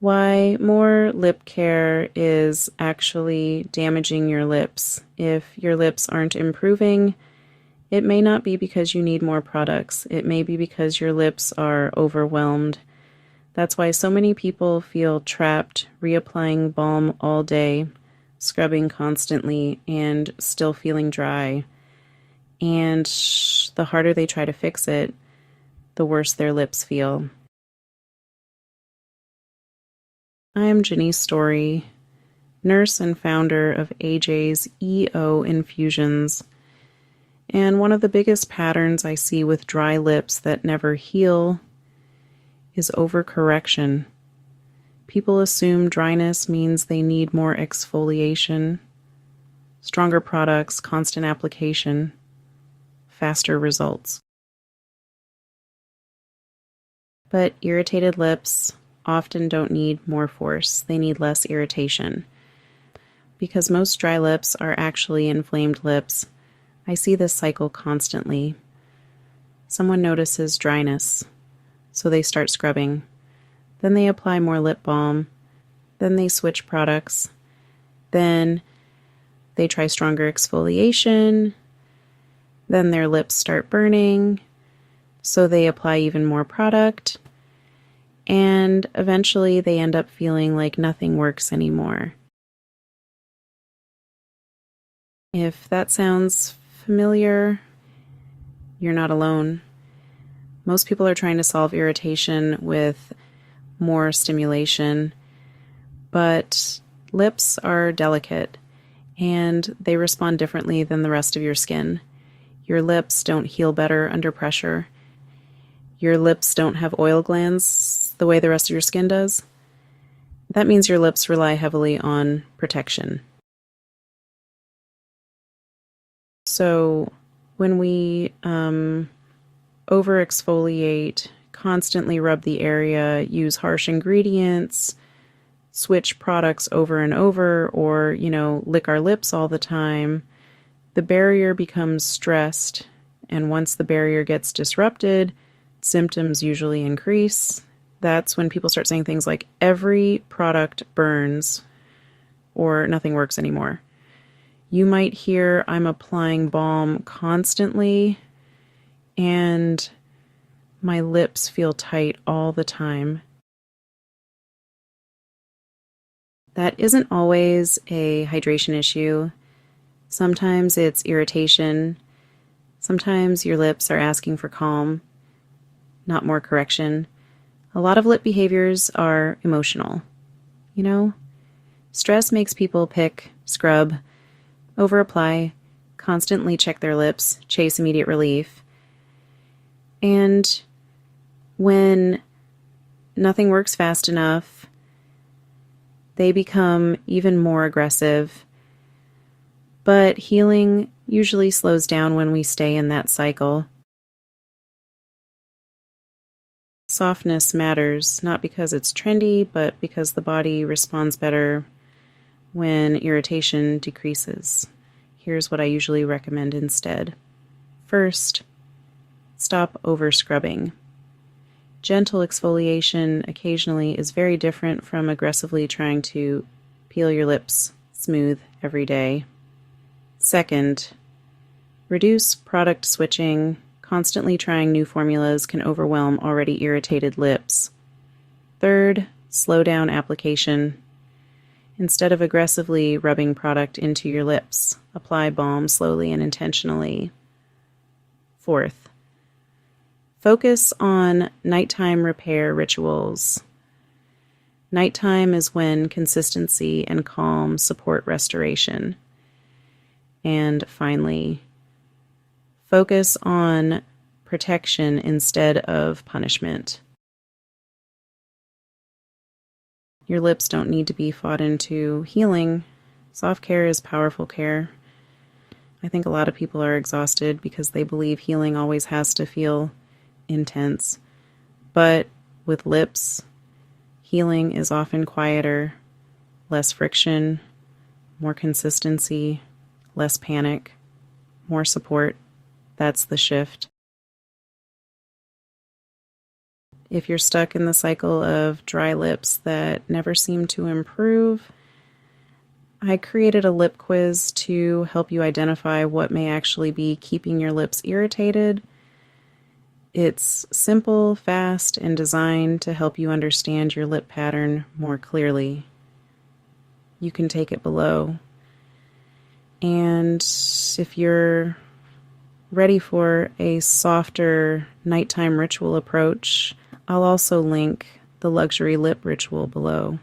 why more lip care is actually damaging your lips. If your lips aren't improving, it may not be because you need more products. It may be because your lips are overwhelmed. That's why so many people feel trapped reapplying balm all day, scrubbing constantly, and still feeling dry. And the harder they try to fix it, the worse their lips feel. I am Jenice Story, nurse and founder of AJ's EO Infusions. And one of the biggest patterns I see with dry lips that never heal is overcorrection. People assume dryness means they need more exfoliation, stronger products, constant application, faster results. But irritated lips often don't need more force. They need less irritation. Because most dry lips are actually inflamed lips, I see this cycle constantly. Someone notices dryness, so they start scrubbing. Then they apply more lip balm. Then they switch products. Then they try stronger exfoliation. Then their lips start burning, so they apply even more product. And eventually they end up feeling like nothing works anymore. If that sounds familiar, you're not alone. Most people are trying to solve irritation with more stimulation, but lips are delicate and they respond differently than the rest of your skin. Your lips don't heal better under pressure. Your lips don't have oil glands the way the rest of your skin does. That means your lips rely heavily on protection. So when we over-exfoliate, constantly rub the area, use harsh ingredients, switch products over and over, or, lick our lips all the time, the barrier becomes stressed. And once the barrier gets disrupted, symptoms usually increase. That's when people start saying things like, every product burns, or nothing works anymore. You might hear, I'm applying balm constantly, and my lips feel tight all the time. That isn't always a hydration issue. Sometimes it's irritation. Sometimes your lips are asking for calm, not more correction. A lot of lip behaviors are emotional. Stress makes people pick, scrub, over-apply, constantly check their lips, chase immediate relief. And when nothing works fast enough, they become even more aggressive. But healing usually slows down when we stay in that cycle. Softness matters, not because it's trendy, but because the body responds better when irritation decreases. Here's what I usually recommend instead. First, stop over-scrubbing. Gentle exfoliation occasionally is very different from aggressively trying to peel your lips smooth every day. Second, reduce product switching. Constantly trying new formulas can overwhelm already irritated lips. Third, slow down application. Instead of aggressively rubbing product into your lips, apply balm slowly and intentionally. Fourth, focus on nighttime repair rituals. Nighttime is when consistency and calm support restoration. And finally, focus on protection instead of punishment. Your lips don't need to be fought into healing. Soft care is powerful care. I think a lot of people are exhausted because they believe healing always has to feel intense. But with lips, healing is often quieter, less friction, more consistency, less panic, more support. That's the shift. If you're stuck in the cycle of dry lips that never seem to improve, I created a lip quiz to help you identify what may actually be keeping your lips irritated. It's simple, fast, and designed to help you understand your lip pattern more clearly. You can take it below. And if you're ready for a softer nighttime ritual approach, I'll also link the luxury lip ritual below.